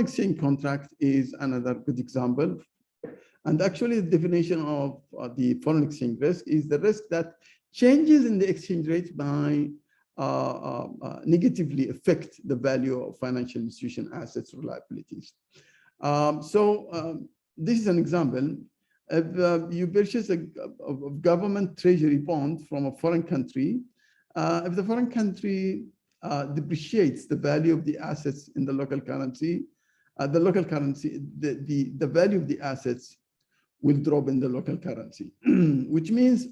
exchange contract is another good example. And actually, the definition of the foreign exchange risk is the risk that changes in the exchange rate by negatively affect the value of financial institution assets or liabilities. This is an example. If you purchase a government treasury bond from a foreign country, if the foreign country depreciates the value of the assets in the local currency, the value of the assets will drop in the local currency, which means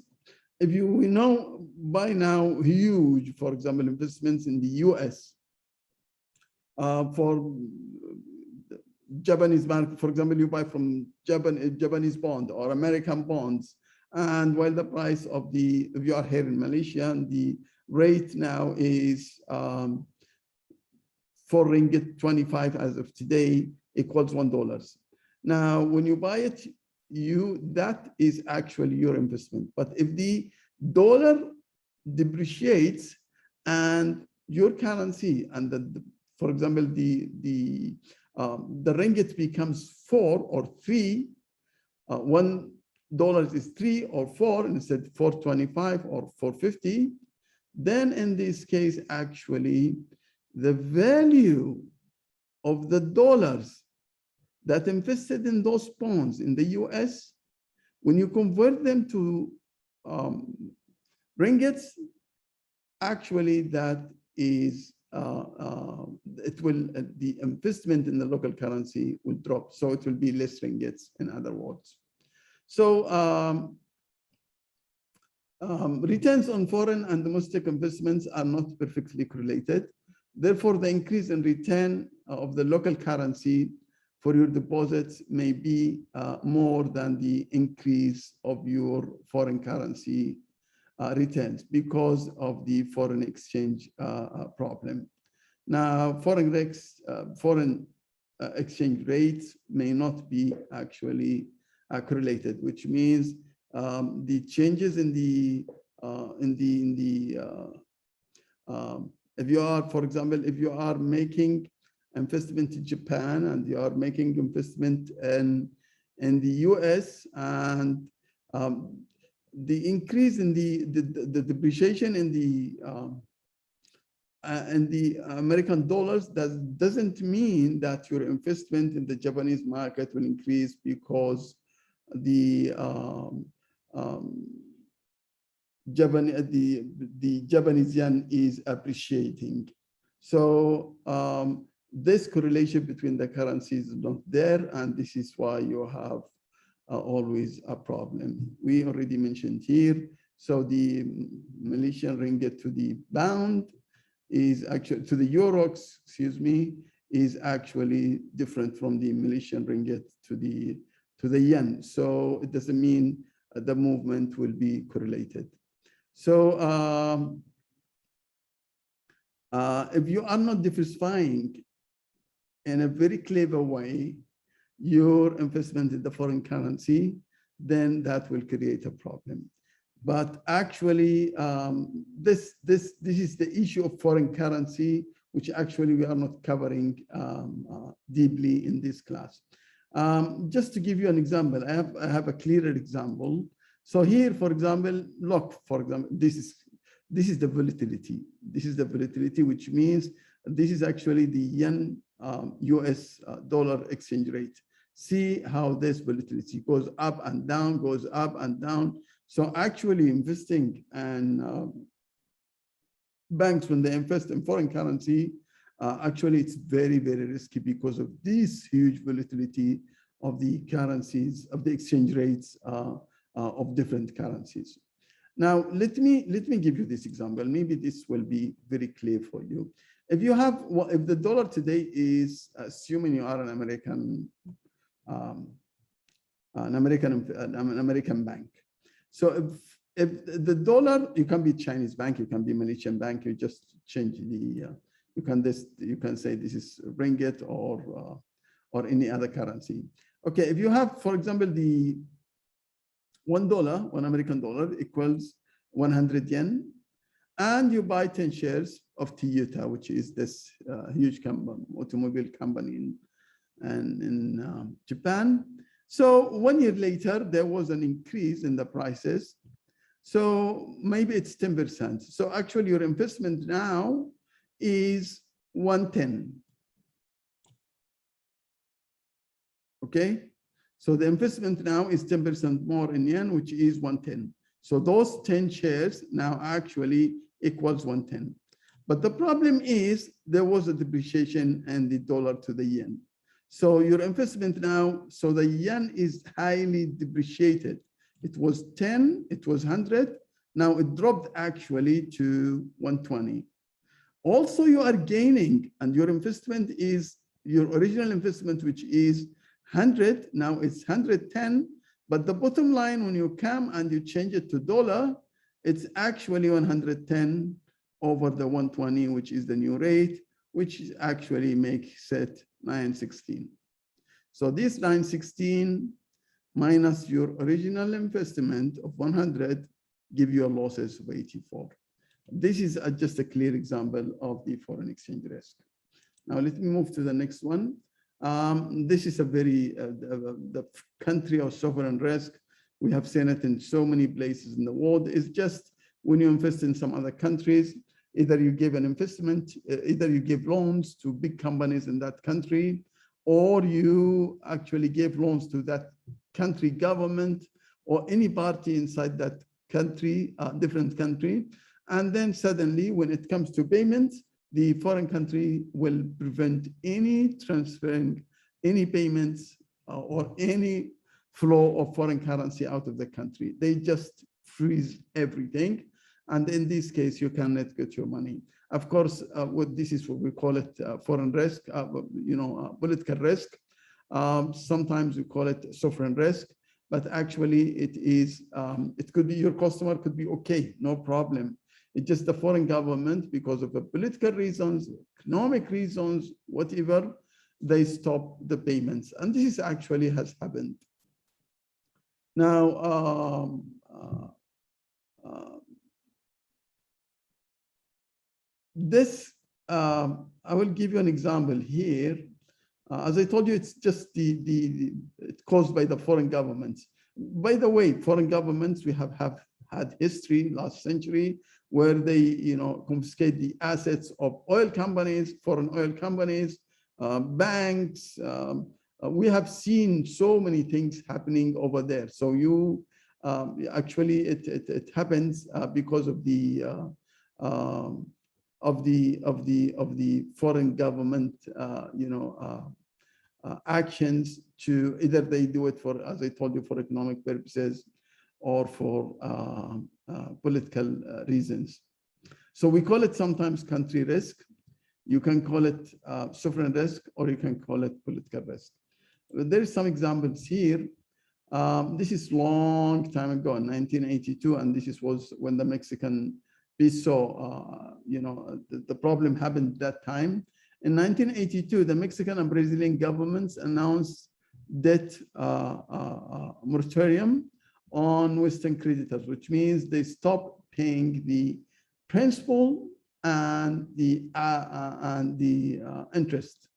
we know by now huge, for example, investments in the US for Japanese market. For example, you buy from Japanese bond or American bonds, and while the price of if you are here in Malaysia, and the rate now is 4 ringgit 25 as of today equals $1. Now, when you buy it, that is actually your investment. But if the dollar depreciates and your currency and for example, the ringgit becomes 4 or 3, $1 is 3 or 4 instead 4.25 or 4.50, then in this case, actually, the value of the dollars that invested in those bonds in the US, when you convert them to ringgits, actually that is the investment in the local currency will drop, so it will be less ringgits, in other words. So returns on foreign and domestic investments are not perfectly correlated. Therefore, the increase in return of the local currency for your deposits may be more than the increase of your foreign currency returns because of the foreign exchange problem. Now, foreign exchange rates may not be actually correlated, which means the changes if you are, for example, if you are making investment in Japan and you are making investment in the US, and the increase in the depreciation in the American dollars doesn't mean that your investment in the Japanese market will increase because the Japanese yen is appreciating. So this correlation between the currencies is not there, and this is why you have always a problem. We already mentioned here. So the Malaysian ringgit to the pound is actually, to the euro, excuse me, is actually different from the Malaysian ringgit to the yen. So it doesn't mean the movement will be correlated. So if you are not diversifying in a very clever way your investment in the foreign currency, then that will create a problem. But actually, this is the issue of foreign currency, which actually we are not covering deeply in this class. Just to give you an example, I have a clearer example. So here, for example, look, for example, this is the volatility. This is the volatility, which means this is actually the yen US dollar exchange rate. See how this volatility goes up and down, goes up and down. So actually investing in banks, when they invest in foreign currency, actually it's very, very risky because of this huge volatility of the currencies, of the exchange rates of different currencies. Now, let me give you this example. Maybe this will be very clear for you. If you have, if the dollar today is, assuming you are an American bank. So if the dollar, you can be Chinese bank, you can be Malaysian bank, you just change the, you can say this is ringgit or any other currency. Okay, if you have, for example, the $1, 1 American dollar equals 100 yen, and you buy 10 shares of Toyota, which is this huge automobile company and in Japan. So 1 year later, there was an increase in the prices. So maybe it's 10%. So actually your investment now is 110. Okay, so the investment now is 10% more in yen, which is 110. So those 10 shares now actually equals 110. But the problem is there was a depreciation in the dollar to the yen. So your investment now, so the yen is highly depreciated. It was 10, it was 100. Now it dropped actually to 120. Also, you are gaining, and your investment is your original investment, which is 100. Now it's 110. But the bottom line, when you come and you change it to dollar, it's actually 110 over the 120, which is the new rate, which actually makes it 916. So this 916 minus your original investment of 100 give you a losses of 84. This is just a clear example of the foreign exchange risk. Now let me move to the next one. This is a very, the country of sovereign risk. We have seen it in so many places in the world. It's just when you invest in some other countries, either you give an investment, either you give loans to big companies in that country, or you actually give loans to that country government or any party inside that country, different country. And then suddenly when it comes to payments, the foreign country will prevent any transferring any payments or any flow of foreign currency out of the country. They just freeze everything. And in this case, you cannot get your money. Of course, this is what we call it foreign risk, political risk. Sometimes we call it sovereign risk, but actually it is, it could be your customer could be okay, no problem. It's just the foreign government, because of the political reasons, economic reasons, whatever, they stop the payments. And this is actually has happened. Now, I will give you an example here. As I told you, it's just it's caused by the foreign governments. By the way, foreign governments, we have had history last century where they, confiscate the assets of oil companies, foreign oil companies, banks. We have seen so many things happening over there. So actually it happens because of the foreign government, actions to either they do it for, as I told you, for economic purposes or for political reasons. So we call it sometimes country risk. You can call it sovereign risk, or you can call it political risk. There are some examples here. This is long time ago, in 1982, and this was when the Mexican peso, the problem happened that time. In 1982, the Mexican and Brazilian governments announced debt moratorium on Western creditors, which means they stopped paying the principal and the interest.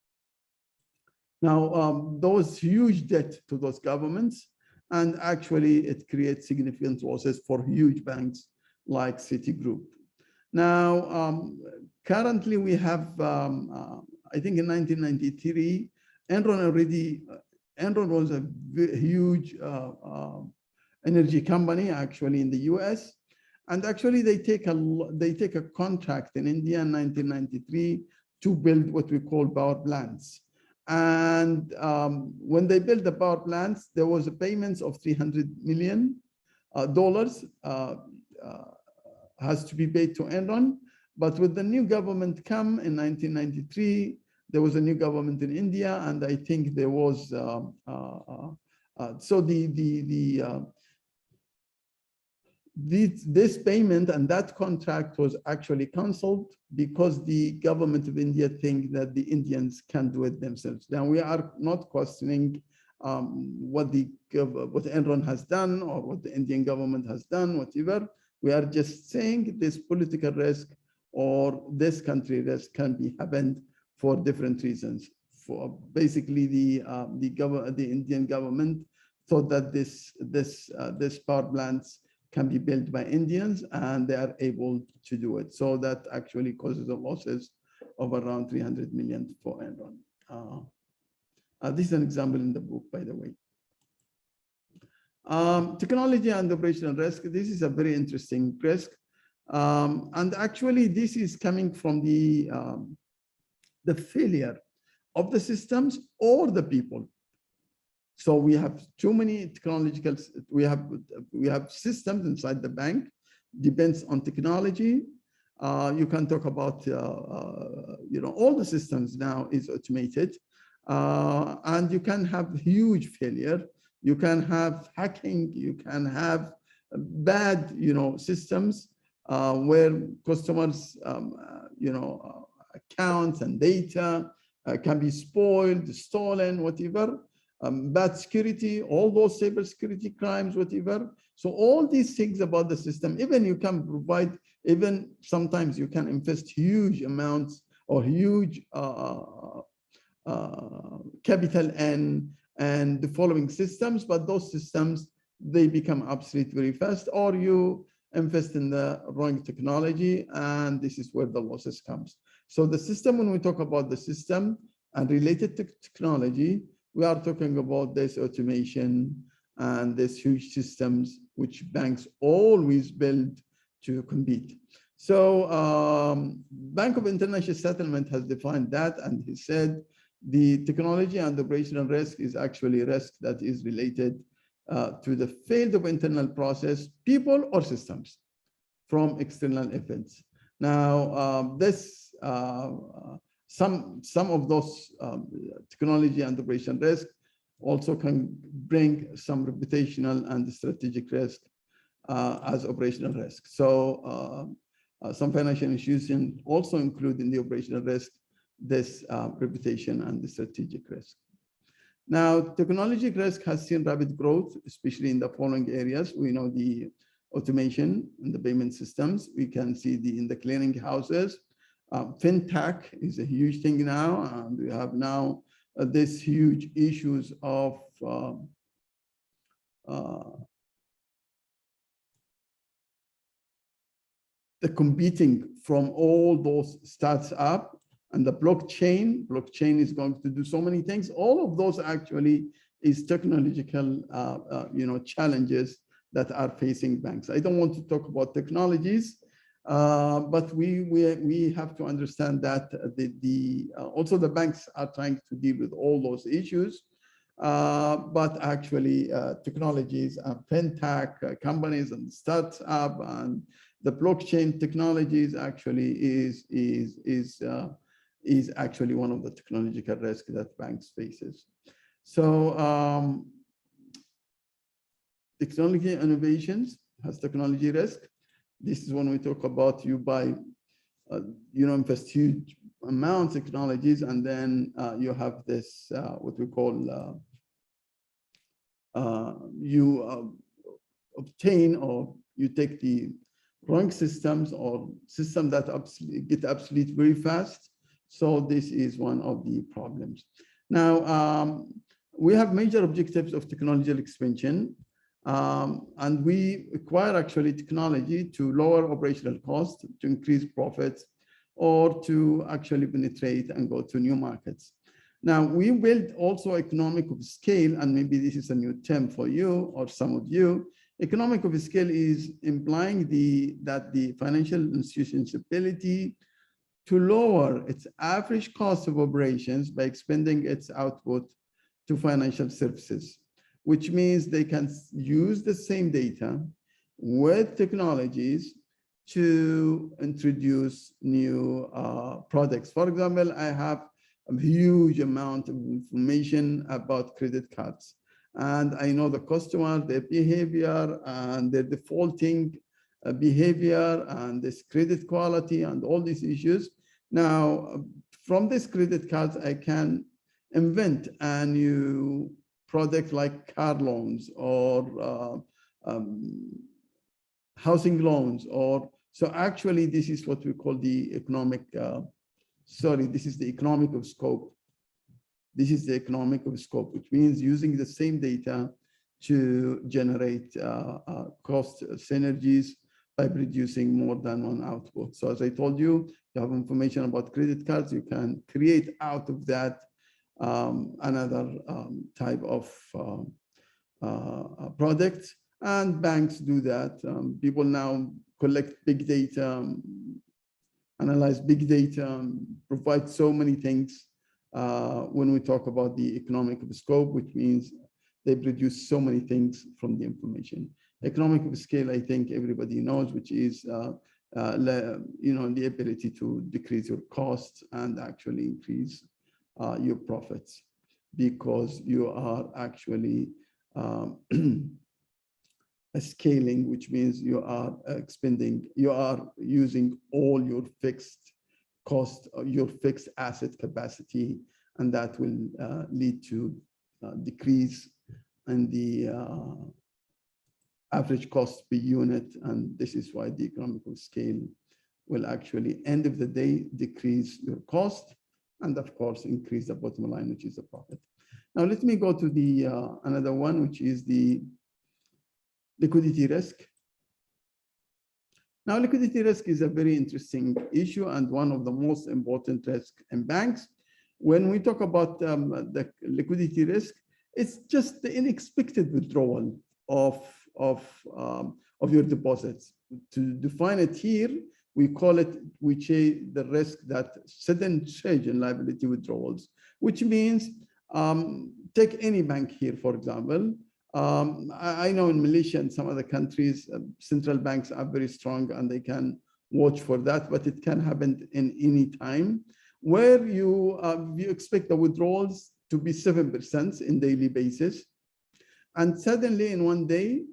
Now, those huge debt to those governments, and actually it creates significant losses for huge banks like Citigroup. Now, currently we have, I think in 1993, Enron was a huge energy company actually in the US. And actually they take a contract in India in 1993 to build what we call power plants. And when they built the power plants, there was a payments of $300 million has to be paid to Enron. But with the new government come in 1993, there was a new government in India, and I think there was this payment and that contract was actually canceled because the government of India think that the Indians can do it themselves. Now we are not questioning what Enron has done or what the Indian government has done, whatever. We are just saying this political risk or this country risk can be happened for different reasons. basically the Indian government thought that this power plants can be built by Indians, and they are able to do it. So that actually causes the losses of around 300 million for Enron. This is an example in the book, by the way. Technology and operational risk. This is a very interesting risk. And actually, this is coming from the failure of the systems or the people. So we have too many technological, we have systems inside the bank, depends on technology. You can talk about, all the systems now is automated, and you can have huge failure. You can have hacking, you can have bad, systems where customers, accounts and data can be spoiled, stolen, whatever. Bad security, all those cybersecurity crimes, whatever. So all these things about the system, even you can provide, even sometimes you can invest huge amounts or huge capital and the following systems, but those systems, they become obsolete very fast, or you invest in the wrong technology, and this is where the losses comes. So the system, when we talk about the system and related to technology, we are talking about this automation and these huge systems which banks always build to compete. So Bank of International Settlement has defined that, and he said the technology and operational risk is actually risk that is related to the failure of internal process, people or systems from external events. Now, some of those technology and operation risk also can bring some reputational and strategic risk as operational risk. So some financial institutions also include in the operational risk this reputation and the strategic risk. Now, technology risk has seen rapid growth, especially in the following areas. We know the automation in the payment systems. We can see in the clearing houses. FinTech is a huge thing now, and we have now this huge issues of the competing from all those starts up, and the blockchain is going to do so many things. All of those actually is technological challenges that are facing banks. I don't want to talk about technologies, but we have to understand that also the banks are trying to deal with all those issues, but actually technologies and fintech companies and startup and the blockchain technologies actually is actually one of the technological risks that banks faces. So technology innovations has technology risk. This is when we talk about you buy, invest huge amounts of technologies, and then you have this, what we call, you obtain or you take the wrong systems or systems that get obsolete very fast. So this is one of the problems. Now, we have major objectives of technological expansion. And we acquire actually technology to lower operational costs, to increase profits, or to actually penetrate and go to new markets. Now, we build also economic of scale, and maybe this is a new term for you or some of you. Economic of scale is implying that the financial institution's ability to lower its average cost of operations by expanding its output to financial services, which means they can use the same data with technologies to introduce new products. For example, I have a huge amount of information about credit cards, and I know the customer, their behavior and their defaulting behavior and this credit quality and all these issues. Now, from this credit cards, I can invent a new product like car loans or housing loans, or so actually this is what we call the economic, this is the economic of scope. This is the economic of scope, which means using the same data to generate cost synergies by producing more than one output. So as I told you, you have information about credit cards, you can create out of that another type of product, and banks do that. People now collect big data, analyze big data, provide so many things when we talk about the economic of scope, which means they produce so many things from the information. Economic of scale, I think everybody knows, which is the ability to decrease your costs and actually increase your profits, because you are actually scaling, which means you are using all your fixed cost, your fixed asset capacity, and that will lead to decrease in the average cost per unit. And this is why the economical scale will actually, end of the day, decrease your cost and of course increase the bottom line, which is the profit. Now let me go to the another one, which is the liquidity risk. Now, liquidity risk is a very interesting issue and one of the most important risks in banks. When we talk about the liquidity risk, it's just the unexpected withdrawal of your deposits. To define it here, we call it, the risk that sudden change in liability withdrawals, which means take any bank here, for example. I know in Malaysia and some other countries, central banks are very strong and they can watch for that, but it can happen in any time where you expect the withdrawals to be 7% in daily basis. And suddenly in one day,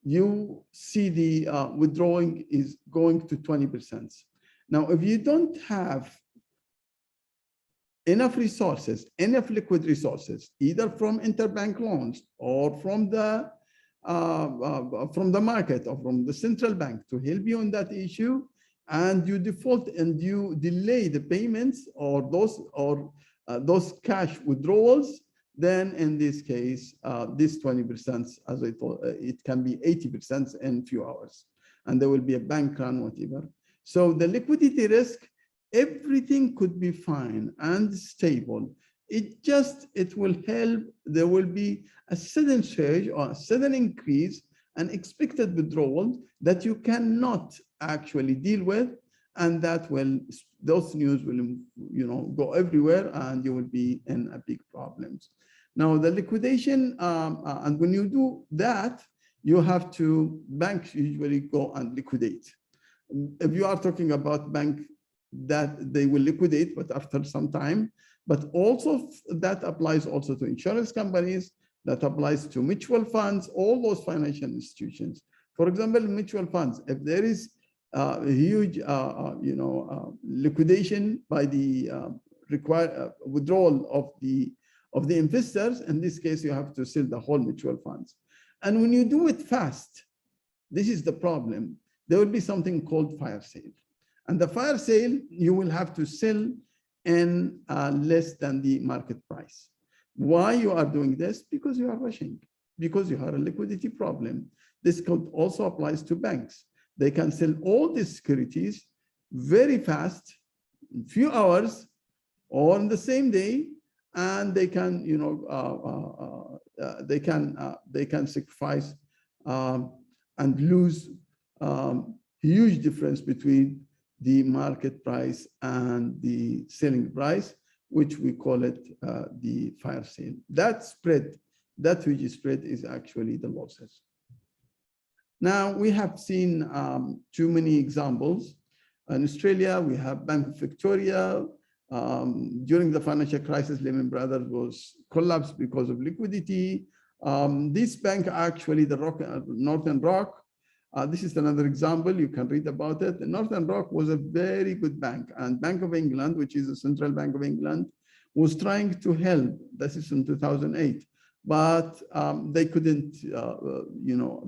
you see the withdrawing is going to 20%. Now, if you don't have enough resources, enough liquid resources, either from interbank loans or from the market or from the central bank to help you on that issue, and you default and you delay the payments or those cash withdrawals, then in this case, this 20%, as I thought, it can be 80% in a few hours, and there will be a bank run, whatever. So the liquidity risk, everything could be fine and stable. It will help. There will be a sudden surge or a sudden increase, an expected withdrawal that you cannot actually deal with, and that will, those news will, go everywhere, and you will be in a big problems. Now the liquidation, and when you do that, you have to, banks usually go and liquidate. If you are talking about bank that they will liquidate, but after some time, but also that applies also to insurance companies, that applies to mutual funds, all those financial institutions. For example, mutual funds, if there is a huge, liquidation by the withdrawal of the investors, in this case, you have to sell the whole mutual funds. And when you do it fast, this is the problem. There will be something called fire sale. And the fire sale, you will have to sell in less than the market price. Why you are doing this? Because you are rushing, because you have a liquidity problem. This also applies to banks. They can sell all these securities very fast, in few hours, or in the same day, and they can, they can sacrifice and lose huge difference between the market price and the selling price, which we call it the fire sale. That spread, that huge spread is actually the losses. Now, we have seen too many examples. In Australia, we have Bank of Victoria. During the financial crisis, Lehman Brothers was collapsed because of liquidity. This bank, actually, the Northern Rock, this is another example. You can read about it. Northern Rock was a very good bank, and Bank of England, which is the Central Bank of England, was trying to help. This is in 2008, but they couldn't,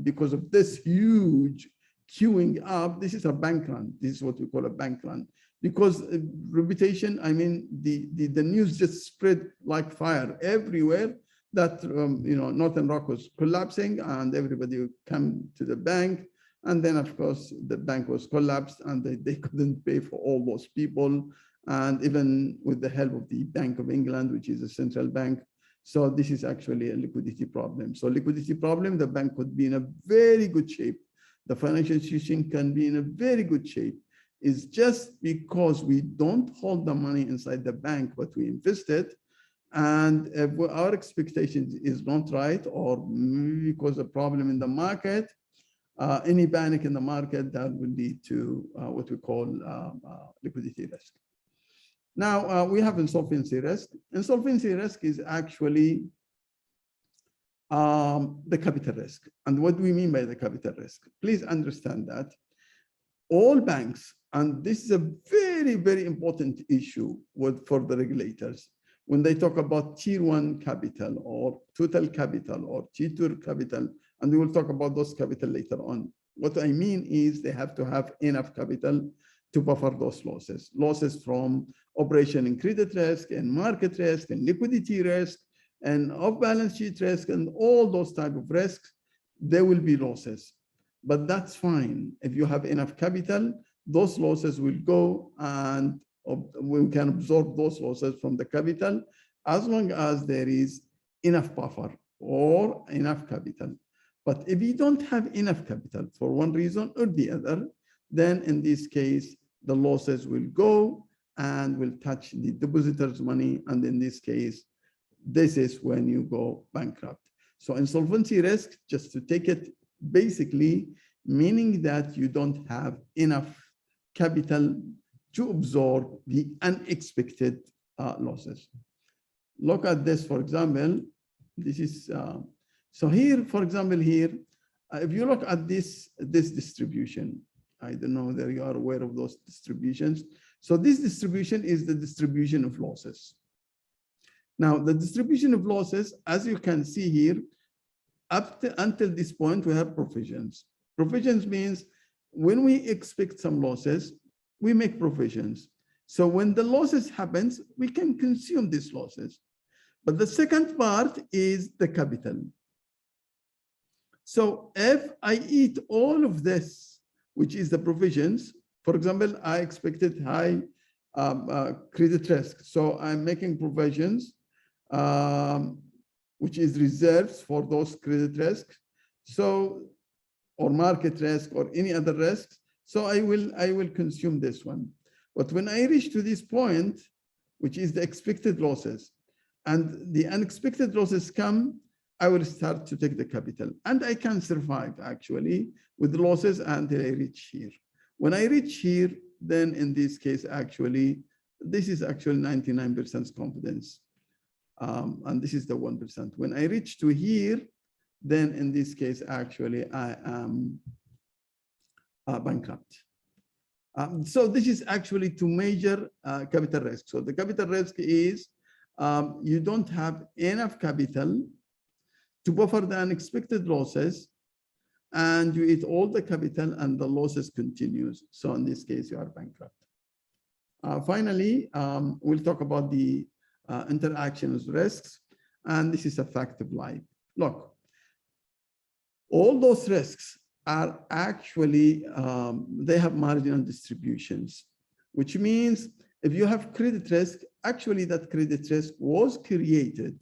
because of this huge queuing up. This is a bank run. This is what we call a bank run. because reputation, I mean, the news just spread like fire everywhere that, Northern Rock was collapsing and everybody would come to the bank. And then, of course, the bank was collapsed and they couldn't pay for all those people. And even with the help of the Bank of England, which is a central bank. So this is actually a liquidity problem. So liquidity problem, the bank could be in a very good shape. The financial institution can be in a very good shape. It's just because we don't hold the money inside the bank, but we invest it. And if our expectation is not right, or because of problem in the market, any panic in the market, that will lead to what we call liquidity risk. Now, we have insolvency risk. Insolvency risk is actually the capital risk. And what do we mean by the capital risk? Please understand that all banks, and this is a very, very important issue for the regulators, when they talk about tier 1 capital or total capital or tier 2 capital, and we will talk about those capital later on. What I mean is they have to have enough capital to buffer those losses. Losses from operation and credit risk and market risk and liquidity risk and off-balance sheet risk and all those type of risks, there will be losses. But that's fine. If you have enough capital, those losses will go and we can absorb those losses from the capital as long as there is enough buffer or enough capital. But if you don't have enough capital for one reason or the other, then in this case, the losses will go and will touch the depositor's money. And in this case, this is when you go bankrupt. So insolvency risk, just to take it basically, meaning that you don't have enough capital to absorb the unexpected losses. Look at this, for example, this is, so here, for example, here, if you look at this distribution, I don't know whether you are aware of those distributions. So this distribution is the distribution of losses. Now, the distribution of losses, as you can see here, until this point, we have provisions. Provisions means when we expect some losses, we make provisions. So when the losses happens, we can consume these losses. But the second part is the capital. So if I eat all of this, which is the provisions, for example, I expected high credit risk. So I'm making provisions, which is reserves for those credit risks. So, or market risk or any other risks. So I will consume this one. But when I reach to this point, which is the expected losses, and the unexpected losses come, I will start to take the capital. And I can survive actually with losses until I reach here. When I reach here, then in this case, actually, this is actually 99% confidence. And this is the 1%. When I reach to here, then in this case, actually, I am bankrupt. So this is actually to measure capital risk. So the capital risk is you don't have enough capital to buffer the unexpected losses, and you eat all the capital and the losses continues. So in this case, you are bankrupt. Finally, we'll talk about the interactions risks, and this is a fact of life. Look, all those risks are actually, they have marginal distributions, which means if you have credit risk, actually that credit risk was created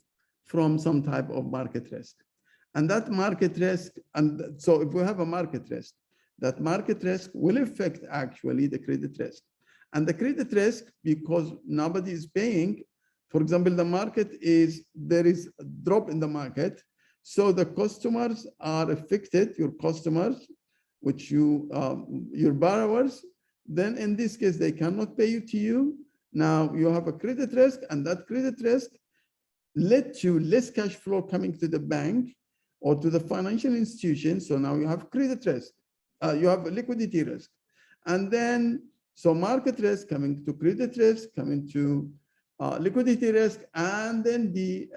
from some type of market risk. And that market risk, and so if we have a market risk, that market risk will affect actually the credit risk. And the credit risk, because nobody is paying, for example, the market is, there is a drop in the market. So the customers are affected, your customers, which your borrowers, then in this case, they cannot pay you to you. Now you have a credit risk, and that credit risk led to less cash flow coming to the bank or to the financial institution. So now you have credit risk, you have a liquidity risk. And then, so market risk coming to credit risk, coming to liquidity risk, and then the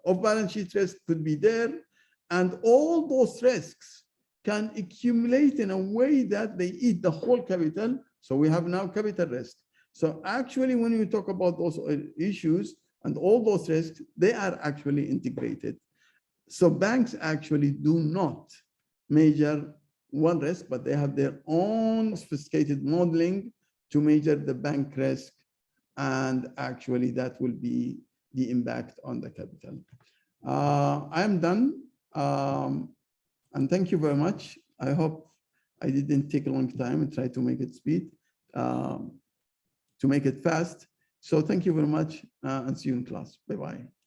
off-balance sheet risk could be there. And all those risks can accumulate in a way that they eat the whole capital. So we have now capital risk. So actually, when you talk about those issues and all those risks, they are actually integrated. So banks actually do not measure one risk, but they have their own sophisticated modeling to measure the bank risk. And actually, that will be the impact on the capital. I am done. And thank you very much. I hope I didn't take a long time and try to make it speed, to make it fast. So thank you very much and see you in class. Bye-bye.